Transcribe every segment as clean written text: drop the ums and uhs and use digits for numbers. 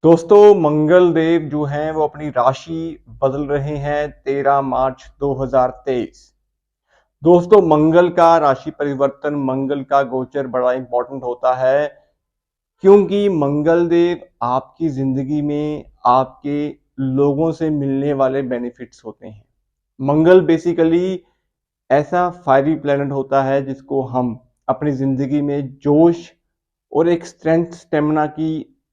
दोस्तों मंगल देव जो हैं वो अपनी राशि बदल रहे हैं 13 मार्च 2023। दोस्तों मंगल का राशि परिवर्तन, मंगल का गोचर बड़ा इंपॉर्टेंट होता है क्योंकि मंगल देव आपकी जिंदगी में आपके लोगों से मिलने वाले बेनिफिट्स होते हैं। मंगल बेसिकली ऐसा फायरी प्लेनेट होता है जिसको हम अपनी जिंदगी में जोश और एक स्ट्रेंथ स्टेमिना की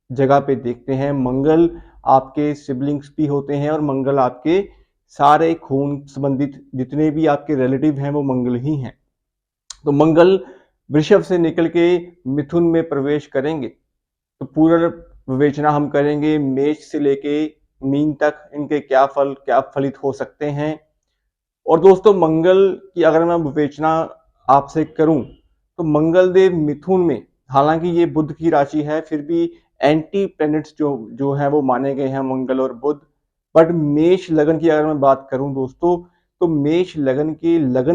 जगह पे देखते हैं। मंगल आपके सिबलिंग्स भी होते हैं और मंगल आपके सारे खून संबंधित जितने भी आपके रिलेटिव हैं वो मंगल ही हैं। तो मंगल वृषभ से निकल के मिथुन में प्रवेश करेंगे तो पूरा विवेचना हम करेंगे मेष से लेके मीन तक इनके क्या फलित हो सकते हैं। और दोस्तों मंगल की अगर मैं विवेचना आपसे करूं तो मंगल देव मिथुन में, हालांकि ये बुध की राशि है, फिर भी एंटी प्लैनेट्स जो जो है वो माने गए हैं मंगल और बुध। बट मेष लगन की अगर मैं बात करूं दोस्तों तो मेष लगन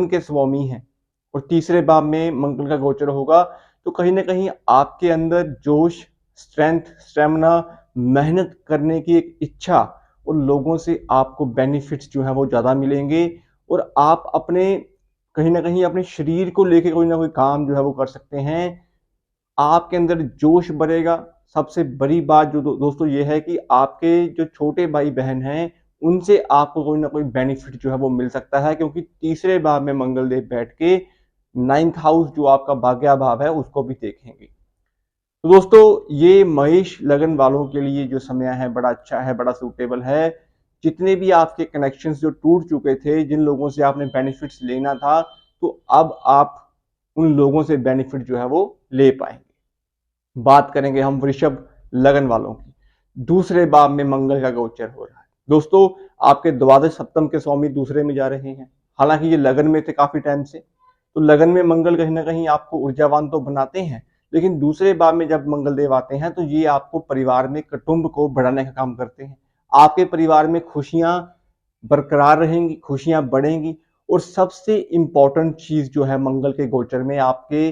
के स्वामी हैं और तीसरे भाव में मंगल का गोचर होगा। तो कहीं ना कहीं आपके अंदर जोश, स्ट्रेंथ, स्टेमिना, मेहनत करने की एक इच्छा और लोगों से आपको बेनिफिट्स जो है वो ज्यादा मिलेंगे। और आप अपने कहीं ना कहीं अपने शरीर को लेके कोई ना कोई काम जो है वो कर सकते हैं। आपके अंदर जोश बढ़ेगा। सबसे बड़ी बात जो दोस्तों ये है कि आपके जो छोटे भाई बहन हैं उनसे आपको कोई ना कोई बेनिफिट जो है वो मिल सकता है, क्योंकि तीसरे भाव में मंगल देव बैठ के नाइन्थ हाउस जो आपका भाग्य भाव है उसको भी देखेंगे। तो दोस्तों ये महेश लगन वालों के लिए जो समय है बड़ा अच्छा है, बड़ा सूटेबल है। जितने भी आपके कनेक्शंस जो टूट चुके थे, जिन लोगों से आपने बेनिफिट्स लेना था, तो अब आप उन लोगों से बेनिफिट जो है वो ले पाएंगे। बात करेंगे हम वृषभ लगन वालों की। दूसरे भाव में मंगल का गोचर हो रहा है दोस्तों। आपके द्वादश सप्तम के स्वामी दूसरे में जा रहे हैं। हालांकि ये लगन में थे काफी टाइम से, तो लगन में मंगल कहीं ना कहीं आपको ऊर्जावान तो बनाते हैं, लेकिन दूसरे भाव में जब मंगल देव आते हैं तो ये आपको परिवार में कुटुंब को बढ़ाने का काम करते हैं। आपके परिवार में खुशियां बरकरार रहेंगी, खुशियां बढ़ेंगी। और सबसे इंपॉर्टेंट चीज जो है मंगल के गोचर में आपके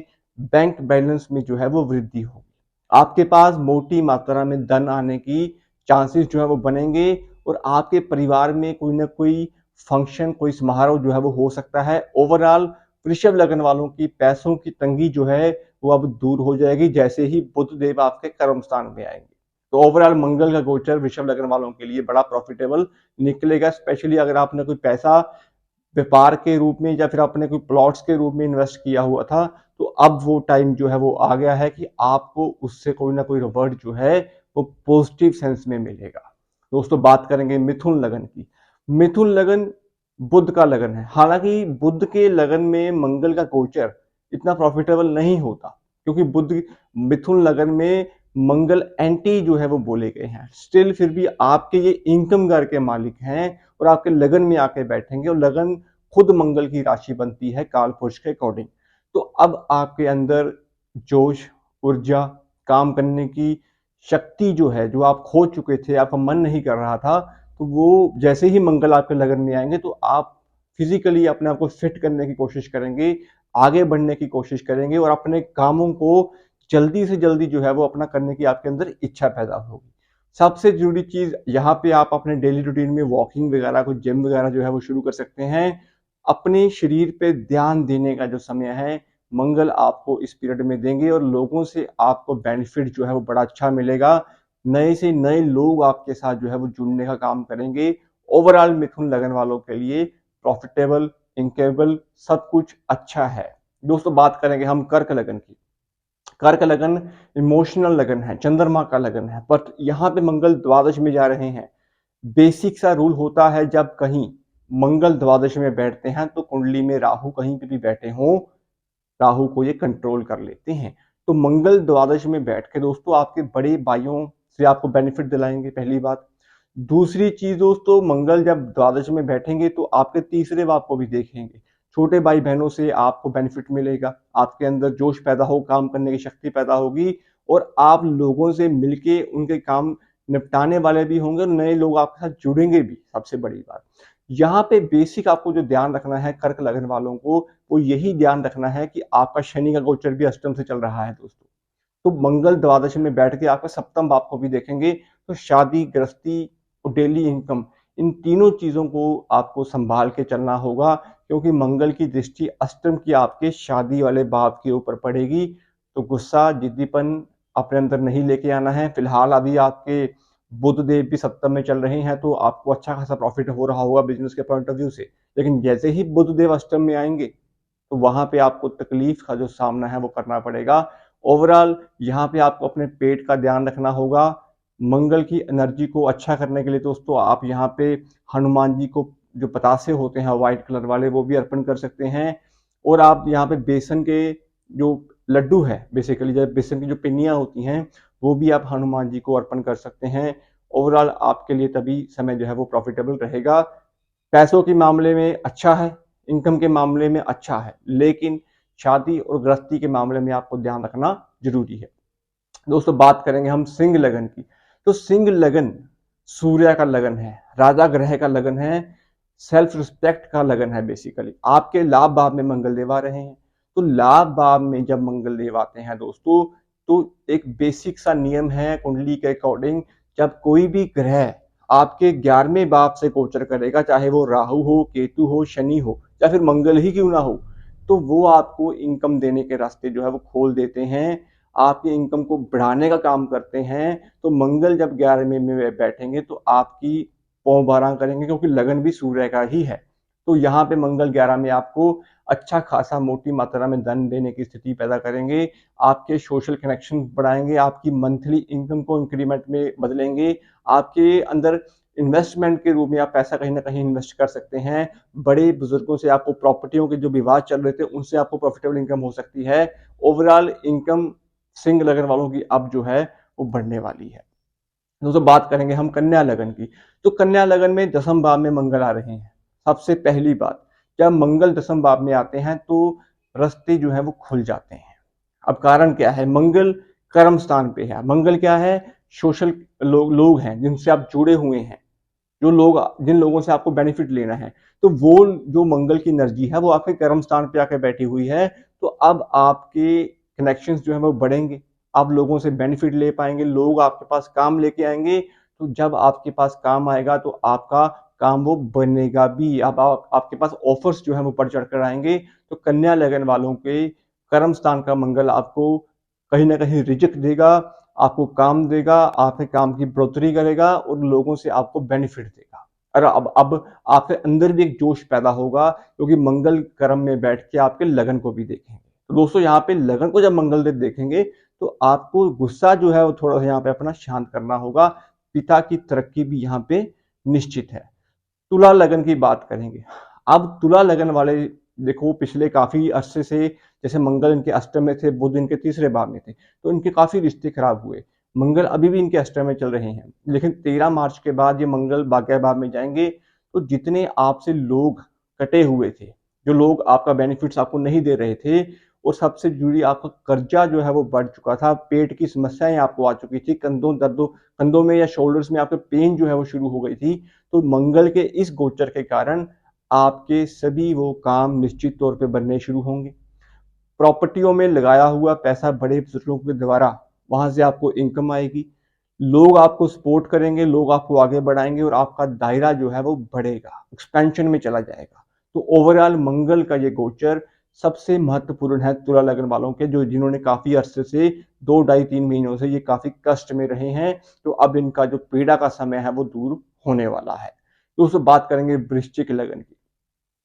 बैंक बैलेंस में जो है वो वृद्धि होगी। आपके पास मोटी मात्रा में धन आने की चांसेस जो है वो बनेंगे। और आपके परिवार में कोई ना कोई फंक्शन, कोई समारोह जो है वो हो सकता है। ओवरऑल वृषभ लगन वालों की पैसों की तंगी जो है वो अब दूर हो जाएगी जैसे ही बुध देव आपके कर्म स्थान में आएंगे। तो ओवरऑल मंगल का गोचर वृषभ लगन वालों के लिए बड़ा प्रॉफिटेबल निकलेगा। स्पेशली अगर आपने कोई पैसा व्यापार के रूप में या फिर आपने कोई प्लॉट्स के रूप में इन्वेस्ट किया हुआ था, तो अब वो टाइम जो है वो आ गया है कि आपको उससे कोई ना कोई रिवॉर्ड जो है वो पॉजिटिव सेंस में मिलेगा। दोस्तों बात करेंगे मिथुन लगन की। मिथुन लगन बुध का लगन है। हालांकि बुध के लगन में मंगल का गोचर इतना प्रॉफिटेबल नहीं होता, क्योंकि बुध मिथुन लगन में मंगल एंटी जो है वो बोले गए हैं। स्टिल फिर भी आपके ये इनकम घर के मालिक हैं और आपके लगन में आके बैठेंगे, और लगन खुद मंगल की राशि बनती है काल पुरुष के अकॉर्डिंग। तो अब आपके अंदर जोश, ऊर्जा, काम करने की शक्ति जो है, जो आप खो चुके थे, आपका मन नहीं कर रहा था, तो वो जैसे ही मंगल आपके लगन में आएंगे तो आप फिजिकली अपने आप को फिट करने की कोशिश करेंगे, आगे बढ़ने की कोशिश करेंगे और अपने कामों को जल्दी से जल्दी जो है वो अपना करने की आपके अंदर इच्छा पैदा होगी। सबसे जरूरी चीज यहाँ पे आप अपने डेली रूटीन में वॉकिंग वगैरह, कुछ जिम वगैरह जो है वो शुरू कर सकते हैं। अपने शरीर पे ध्यान देने का जो समय है मंगल आपको इस पीरियड में देंगे और लोगों से आपको बेनिफिट जो है वो बड़ा अच्छा मिलेगा। नए से नए लोग आपके साथ जो है वो जुड़ने का काम करेंगे। ओवरऑल मिथुन लगन वालों के लिए प्रॉफिटेबल, इंकेबल, सब कुछ अच्छा है। दोस्तों बात करेंगे हम कर्क लगन की। कर्क लगन इमोशनल लगन है, चंद्रमा का लगन है, पर यहाँ पे मंगल द्वादश में जा रहे हैं। बेसिक सा रूल होता है, जब कहीं मंगल द्वादश में बैठते हैं तो कुंडली में राहु कहीं पे भी बैठे हों, राहु को ये कंट्रोल कर लेते हैं। तो मंगल द्वादश में बैठ के दोस्तों आपके बड़े भाइयों से आपको बेनिफिट दिलाएंगे, पहली बात। दूसरी चीज दोस्तों, मंगल जब द्वादश में बैठेंगे तो आपके तीसरे भाव को भी देखेंगे। छोटे भाई बहनों से आपको बेनिफिट मिलेगा, आपके अंदर जोश पैदा हो, काम करने की शक्ति पैदा होगी और आप लोगों से मिलके उनके काम निपटाने वाले भी होंगे और नए लोग आपके साथ जुड़ेंगे भी। सबसे बड़ी बात यहाँ पे बेसिक आपको जो ध्यान रखना है कर्क लगन वालों को, वो यही ध्यान रखना है कि आपका शनि का गोचर भी अष्टम से चल रहा है दोस्तों। तो मंगल द्वादश में बैठ के आपका सप्तम भाव को भी देखेंगे, तो शादी, गृहस्थी और डेली इनकम, इन तीनों चीजों को आपको संभाल के चलना होगा, क्योंकि मंगल की दृष्टि अष्टम की आपके शादी वाले भाव के ऊपर पड़ेगी। तो गुस्सा, जिद्दीपन अपने अंदर नहीं लेके आना है। फिलहाल अभी आपके बुध देव भी सप्तम में चल रहे हैं, तो आपको अच्छा खासा प्रॉफिट हो रहा होगा बिजनेस के पॉइंट ऑफ व्यू से। लेकिन जैसे ही बुध देव अष्टम में आएंगे, तो वहां पे आपको तकलीफ का जो सामना है वो करना पड़ेगा। ओवरऑल यहाँ पे आपको अपने पेट का ध्यान रखना होगा। मंगल की एनर्जी को अच्छा करने के लिए दोस्तों आप यहाँ पे हनुमान जी को जो पतासे होते हैं व्हाइट कलर वाले, वो भी अर्पण कर सकते हैं। और आप यहाँ पे बेसन के जो लड्डू है, बेसिकली जब बेसन की जो पिन्नियां होती हैं, वो भी आप हनुमान जी को अर्पण कर सकते हैं। ओवरऑल आपके लिए तभी समय जो है वो प्रॉफिटेबल रहेगा। पैसों के मामले में अच्छा है, इनकम के मामले में अच्छा है, लेकिन शादी और गृहस्थी के मामले में आपको ध्यान रखना जरूरी है। दोस्तों बात करेंगे हम सिंह लगन की। तो सिंह लगन सूर्य का लगन है, राजा ग्रह का लगन है, सेल्फ रिस्पेक्ट का लगन है। बेसिकली आपके लाभ भाव में मंगल देव आ रहे हैं। तो लाभ भाव में जब मंगल देव आते हैं दोस्तों, तो एक बेसिक सा नियम है कुंडली के अकॉर्डिंग, जब कोई भी ग्रह आपके 11वें भाव से गोचर करेगा, चाहे वो राहु हो, केतु हो, शनि हो, या फिर मंगल ही क्यों ना हो, तो वो आपको इनकम देने के रास्ते जो है वो खोल देते हैं, आपकी इनकम को बढ़ाने का काम करते हैं। तो मंगल जब 11वें में बैठेंगे तो आपकी पौ बारह करेंगे, क्योंकि लगन भी सूर्य का ही है। तो यहाँ पे मंगल 11 में आपको अच्छा खासा मोटी मात्रा में धन देने की स्थिति पैदा करेंगे, आपके सोशल कनेक्शन बढ़ाएंगे, आपकी मंथली इनकम को इंक्रीमेंट में बदलेंगे, आपके अंदर इन्वेस्टमेंट के रूप में आप पैसा कहीं ना कहीं इन्वेस्ट कर सकते हैं। बड़े बुजुर्गों से आपको प्रॉपर्टियों के जो विवाद चल रहे थे उनसे आपको प्रॉफिटेबल इनकम हो सकती है। ओवरऑल इनकम सिंह लगन वालों की अब जो है वो बढ़ने वाली है। दोस्तों बात करेंगे हम कन्या लगन की। तो कन्या लगन में दसम भाव में मंगल आ रहे हैं। सबसे पहली बात, जब मंगल दसम भाव में आते हैं तो रास्ते जो है वो खुल जाते हैं। अब कारण क्या है, मंगल कर्म स्थान पे है। मंगल क्या है, सोशल लोग हैं जिनसे आप जुड़े हुए हैं, जो लोग जिन लोगों से आपको बेनिफिट लेना है, तो वो जो मंगल की एनर्जी है वो आपके कर्म स्थान पे आकर बैठी हुई है। तो अब आपके कनेक्शंस जो है वो बढ़ेंगे, आप लोगों से बेनिफिट ले पाएंगे, लोग आपके पास काम लेके आएंगे। तो जब आपके पास काम आएगा तो आपका काम वो बनेगा भी। अब आपके पास ऑफर्स जो है वो बढ़ चढ़ कर आएंगे। तो कन्या लगन वालों के कर्म स्थान का मंगल आपको कहीं ना कहीं रिजल्ट देगा, आपको काम देगा, आपके काम की बढ़ोतरी करेगा और लोगों से आपको बेनिफिट देगा। और अब आपके अंदर भी एक जोश पैदा होगा, क्योंकि मंगल कर्म में बैठ के आपके लगन को भी देखेंगे। तो दोस्तों यहाँ पे लगन को जब मंगल देव देखेंगे तो आपको गुस्सा जो है वो थोड़ा सा यहाँ पे अपना शांत करना होगा। पिता की तरक्की भी यहाँ पे निश्चित है। तुला लगन की बात करेंगे। अब तुला लगन वाले देखो पिछले काफी अरसे से, जैसे मंगल इनके अष्टम में थे, बुध इनके तीसरे भाव में थे, तो इनके काफी रिश्ते खराब हुए। मंगल अभी भी इनके अष्टम में चल रहे हैं, लेकिन 13 मार्च के बाद ये मंगल भाग्य भाव में जाएंगे। तो जितने आपसे लोग कटे हुए थे, जो लोग आपका बेनिफिट्स आपको नहीं दे रहे थे, और सबसे जुड़ी आपका कर्जा जो है वो बढ़ चुका था, पेट की समस्याएं आपको आ चुकी थी, कंधों में या शोल्डर्स में आपके पेन जो है वो शुरू हो गई थी, तो मंगल के इस गोचर के कारण आपके सभी वो काम निश्चित तौर पे बनने शुरू होंगे। प्रॉपर्टियों में लगाया हुआ पैसा बड़े बुजुर्गों के द्वारा वहां से आपको इनकम आएगी, लोग आपको सपोर्ट करेंगे, लोग आपको आगे बढ़ाएंगे और आपका दायरा जो है वो बढ़ेगा, एक्सपेंशन में चला जाएगा। तो ओवरऑल मंगल का ये गोचर सबसे महत्वपूर्ण है तुला लगन वालों के, जो जिन्होंने काफी अरसे से 2 ढाई 3 महीनों से ये काफी कष्ट में रहे हैं। तो अब इनका जो पीड़ा का समय है वो दूर होने वाला है। दोस्तों बात करेंगे वृश्चिक लगन की।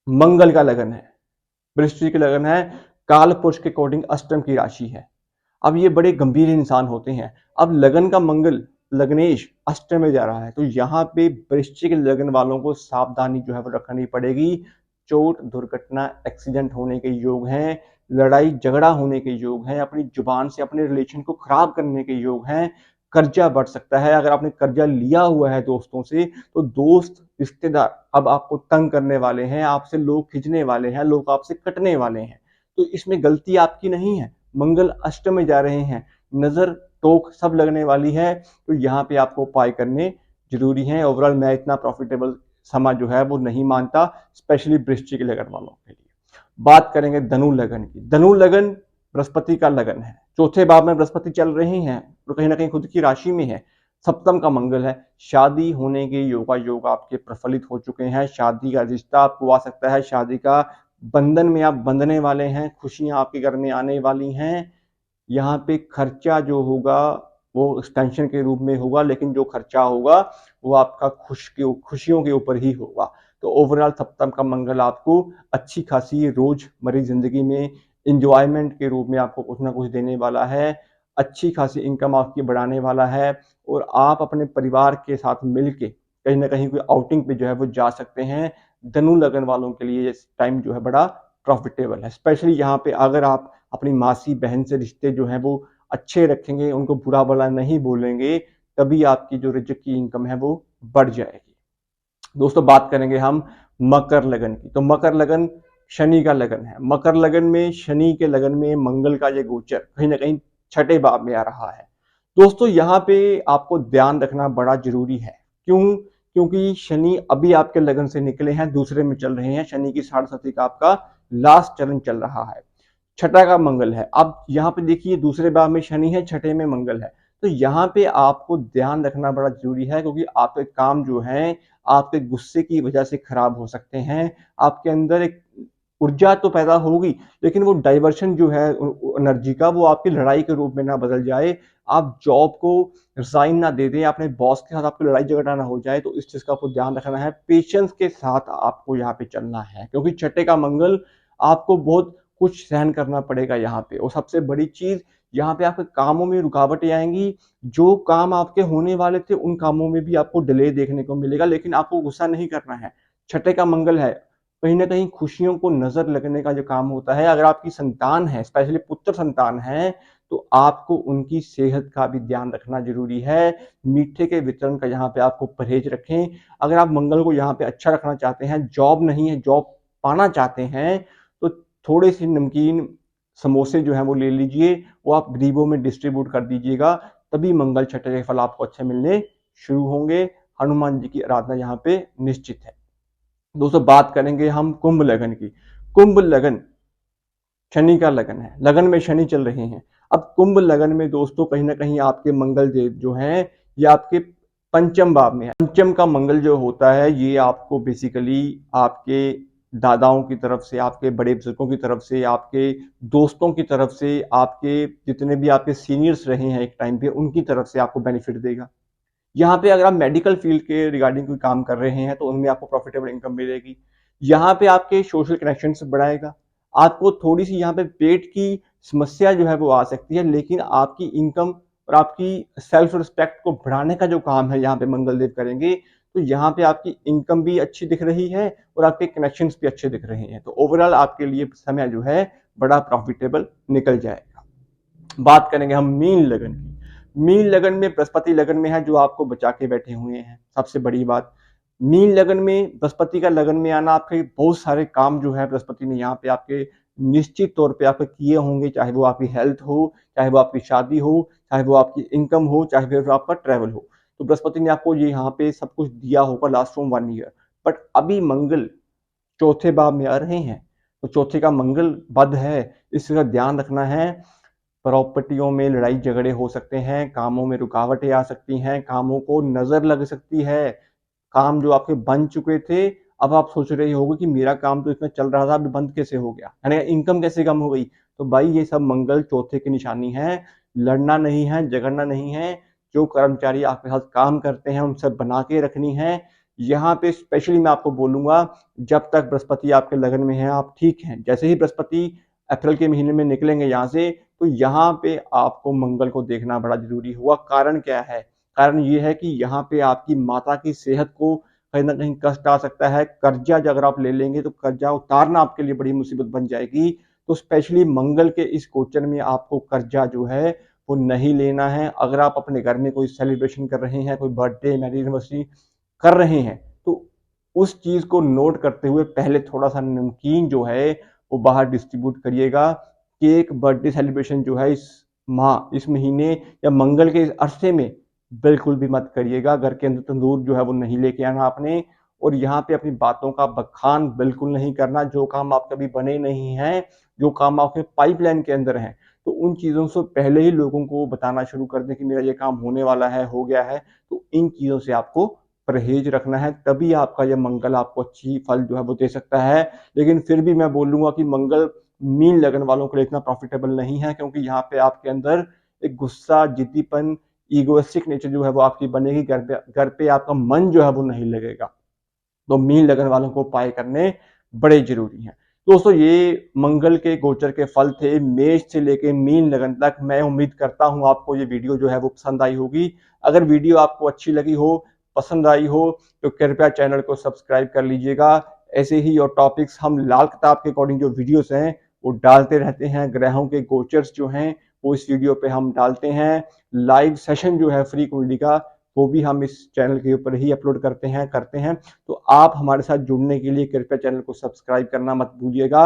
मंगल का लगन है, वृश्चिक लगन है, काल पुरुष के अकॉर्डिंग अष्टम की राशि है। अब ये बड़े गंभीर इंसान होते हैं। अब लगन का मंगल लग्नेश अष्टम में जा रहा है, तो यहाँ पे वृश्चिक लगन वालों को सावधानी जो है वो रखनी पड़ेगी। चोट, दुर्घटना, एक्सीडेंट होने के योग हैं, लड़ाई झगड़ा होने के योग हैं, अपनी जुबान से अपने रिलेशन को खराब करने के योग हैं, कर्जा बढ़ सकता है। अगर आपने कर्जा लिया हुआ है दोस्तों से, तो दोस्त रिश्तेदार अब आपको तंग करने वाले हैं, आपसे लोग खिंचने वाले हैं, लोग आपसे कटने वाले हैं। तो इसमें गलती आपकी नहीं है। मंगल अष्टम में जा रहे हैं, नजर टोक सब लगने वाली है, तो यहाँ पे आपको उपाय करने जरूरी है। ओवरऑल मैं इतना प्रॉफिटेबल समा जो है वो नहीं मानता, स्पेशली वृश्चिक लगन वालों के लिए। बात करेंगे धनु लगन की। धनु लगन बृहस्पति का लगन है, चौथे भाव में बृहस्पति चल रहे हैं और कहीं ना कहीं खुद की राशि में है। सप्तम का मंगल है, शादी होने के योग आपके प्रफलित हो चुके हैं, शादी का रिश्ता आपको आ सकता है, शादी का बंधन में आप बंधने वाले हैं, खुशियां आपके घर में आने वाली हैं। यहाँ पे खर्चा जो होगा वो एक्सपेंशन के रूप में होगा, लेकिन जो खर्चा होगा वो आपका खुशियों के ऊपर ही होगा। तो ओवरऑल सप्तम का मंगल आपको अच्छी खासी रोजमर्रा जिंदगी में इंजॉयमेंट के रूप में आपको कुछ ना कुछ देने वाला है, अच्छी खासी इनकम आपकी बढ़ाने वाला है, और आप अपने परिवार के साथ मिलके कहीं ना कहीं कोई आउटिंग पे जो है वो जा सकते हैं। धनु लगन वालों के लिए इस टाइम जो है बड़ा प्रॉफिटेबल है, स्पेशली यहाँ पे अगर आप अपनी मासी बहन से रिश्ते जो हैं वो अच्छे रखेंगे, उनको बुरा भला नहीं बोलेंगे, तभी आपकी जो रिजिक की इनकम है वो बढ़ जाएगी। दोस्तों बात करेंगे हम मकर लगन की। तो मकर लगन शनि का लगन है। मकर लगन में शनि के लगन में मंगल का ये गोचर कहीं ना कहीं छठे भाव में आ रहा है। दोस्तों यहाँ पे आपको ध्यान रखना बड़ा जरूरी है। क्यों? क्योंकि शनि अभी आपके लगन से निकले हैं, दूसरे में चल रहे हैं। शनि की साढ़े का आपका लास्ट चरण चल रहा है। छठा का मंगल है। अब यहाँ पे देखिए दूसरे भाव में शनि है, छठे में मंगल है। तो यहाँ पे आपको ध्यान रखना बड़ा जरूरी है, क्योंकि आपके काम जो है आपके गुस्से की वजह से खराब हो सकते हैं। आपके अंदर एक ऊर्जा तो पैदा होगी, लेकिन वो डाइवर्शन जो है एनर्जी का, वो आपकी लड़ाई के रूप में ना बदल जाए। आप जॉब को रिजाइन ना दे दें, अपने बॉस के साथ आपकी लड़ाई झगड़ा ना हो जाए। तो इस चीज का आपको ध्यान रखना है, पेशेंस के साथ आपको यहाँ पे चलना है, क्योंकि छठे का मंगल आपको बहुत कुछ सहन करना पड़ेगा यहाँ पे। और सबसे बड़ी चीज, यहाँ पे आपके कामों में रुकावटें आएंगी। जो काम आपके होने वाले थे उन कामों में भी आपको डिले देखने को मिलेगा, लेकिन आपको गुस्सा नहीं करना है। छठे का मंगल है, कहीं ना कहीं खुशियों को नजर लगने का जो काम होता है। अगर आपकी संतान है, स्पेशली पुत्र संतान है, तो आपको उनकी सेहत का भी ध्यान रखना जरूरी है। मीठे के वितरण का यहाँ पे आपको परहेज रखें। अगर आप मंगल को यहाँ पे अच्छा रखना चाहते हैं, जॉब नहीं है, जॉब पाना चाहते हैं, तो थोड़े से नमकीन समोसे जो है वो ले लीजिए, वो आप गरीबों में डिस्ट्रीब्यूट कर दीजिएगा, तभी मंगल छठे के फल आपको अच्छे मिलने शुरू होंगे। हनुमान जी की आराधना यहाँ पे निश्चित है। दोस्तों बात करेंगे हम कुंभ लगन की। कुंभ लगन शनि का लगन है, लगन में शनि चल रहे हैं। अब कुंभ लगन में दोस्तों कहीं ना कहीं आपके मंगल देव जो हैं ये आपके पंचम भाव में है। पंचम का मंगल जो होता है ये आपको बेसिकली आपके दादाओं की तरफ से, आपके बड़े बुजुर्गों की तरफ से, आपके दोस्तों की तरफ से, आपके जितने भी आपके सीनियर्स रहे हैं एक टाइम पे, उनकी तरफ से आपको बेनिफिट देगा। यहाँ पे अगर आप मेडिकल फील्ड के रिगार्डिंग कोई काम कर रहे हैं तो उनमें आपको प्रॉफिटेबल इनकम मिलेगी। यहाँ पे आपके सोशल कनेक्शन बढ़ाएगा। आपको थोड़ी सी यहाँ पे पेट की समस्या जो है वो आ सकती है, लेकिन आपकी इनकम और आपकी सेल्फ रिस्पेक्ट को बढ़ाने का जो काम है यहाँ पे मंगल देव करेंगे। तो यहाँ पे आपकी इनकम भी अच्छी दिख रही है और आपके कनेक्शन भी अच्छे दिख रहे हैं। तो ओवरऑल आपके लिए समय जो है बड़ा प्रॉफिटेबल निकल जाएगा। बात करेंगे हम मीन लगन की। मीन लगन में बृहस्पति लगन में है जो आपको बचा के बैठे हुए हैं। सबसे बड़ी बात, मीन लगन में बृहस्पति का लगन में आना, आपके बहुत सारे काम जो है बृहस्पति ने यहाँ पे आपके निश्चित तौर पे आपके किए होंगे, चाहे वो आपकी हेल्थ हो, चाहे वो आपकी शादी हो, चाहे वो आपकी इनकम हो, चाहे फिर आपका ट्रैवल हो। तो बृहस्पति ने आपको ये यहाँ पे सब कुछ दिया होगा लास्ट फ्रॉम 1 ईयर। बट अभी मंगल चौथे भाव में आ रहे हैं, तो चौथे का मंगल बद है, इसका ध्यान रखना है। प्रॉपर्टियों में लड़ाई झगड़े हो सकते हैं, कामों में रुकावटें आ सकती हैं, कामों को नजर लग सकती है। काम जो आपके बन चुके थे, अब आप सोच रहे होगे कि मेरा काम तो इसमें चल रहा था, अभी बंद कैसे हो गया, यानी इनकम कैसे कम हो गई। तो भाई ये सब मंगल चौथे की निशानी है। लड़ना नहीं है, झगड़ना नहीं है। जो कर्मचारी आपके साथ काम करते हैं उनसे बना के रखनी है। यहाँ पे स्पेशली मैं आपको बोलूंगा, जब तक बृहस्पति आपके लगन में है आप ठीक हैं। जैसे ही बृहस्पति अप्रैल के महीने में निकलेंगे यहाँ से, तो यहाँ पे आपको मंगल को देखना बड़ा जरूरी हुआ। कारण क्या है? कारण ये है कि यहाँ पे आपकी माता की सेहत को कहीं ना कहीं कष्ट आ सकता है। कर्जा अगर आप ले लेंगे तो कर्जा उतारना आपके लिए बड़ी मुसीबत बन जाएगी। तो स्पेशली मंगल के इस गोचर में आपको कर्जा जो है वो नहीं लेना है। अगर आप अपने घर में कोई सेलिब्रेशन कर रहे हैं, कोई बर्थडे मैरिज एनिवर्सरी कर रहे हैं, तो उस चीज को नोट करते हुए पहले थोड़ा सा नमकीन जो है वो बाहर डिस्ट्रीब्यूट करिएगा। केक बर्थडे सेलिब्रेशन जो है इस माह, इस महीने या मंगल के इस अरसे में बिल्कुल भी मत करिएगा। घर के अंदर तंदूर जो है वो नहीं लेके आना आपने। और यहाँ पे अपनी बातों का बखान बिल्कुल नहीं करना। जो काम आप कभी बने नहीं हैं, जो काम आपके पाइपलाइन के अंदर हैं, तो उन चीज़ों से पहले ही लोगों को बताना शुरू कर दें कि मेरा ये काम होने वाला है, हो गया है। तो इन चीज़ों से आपको परहेज रखना है, तभी आपका ये मंगल आपको अच्छी फल जो है वो दे सकता है। लेकिन फिर भी मैं बोलूँगा कि मंगल मीन लगन वालों के लिए इतना प्रॉफिटेबल नहीं है, क्योंकि यहाँ पे आपके अंदर एक गुस्सा, जिद्दीपन, ईगोइस्टिक नेचर जो है वो आपकी बनेगी। घर पे आपका मन जो है वो नहीं लगेगा। तो मीन लगन वालों को उपाय करने बड़े जरूरी हैं। दोस्तों, ये मंगल के गोचर के फल थे मेष से लेके मीन लगन तक। मैं उम्मीद करता हूं आपको ये वीडियो जो है वो पसंद आई होगी। अगर वीडियो आपको अच्छी लगी हो, पसंद आई हो, तो कृपया चैनल को सब्सक्राइब कर लीजिएगा। ऐसे ही और टॉपिक्स हम लाल किताब के अकॉर्डिंग जो वीडियोस हैं वो डालते रहते हैं। ग्रहों के गोचर्स जो हैं वो इस वीडियो पे हम डालते हैं। लाइव सेशन जो है फ्री कुंडली का, वो भी हम इस चैनल के ऊपर ही अपलोड करते हैं। तो आप हमारे साथ जुड़ने के लिए कृपया चैनल को सब्सक्राइब करना मत भूलिएगा।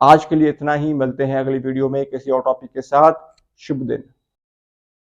आज के लिए इतना ही, मिलते हैं अगली वीडियो में किसी और टॉपिक के साथ। शुभ दिन।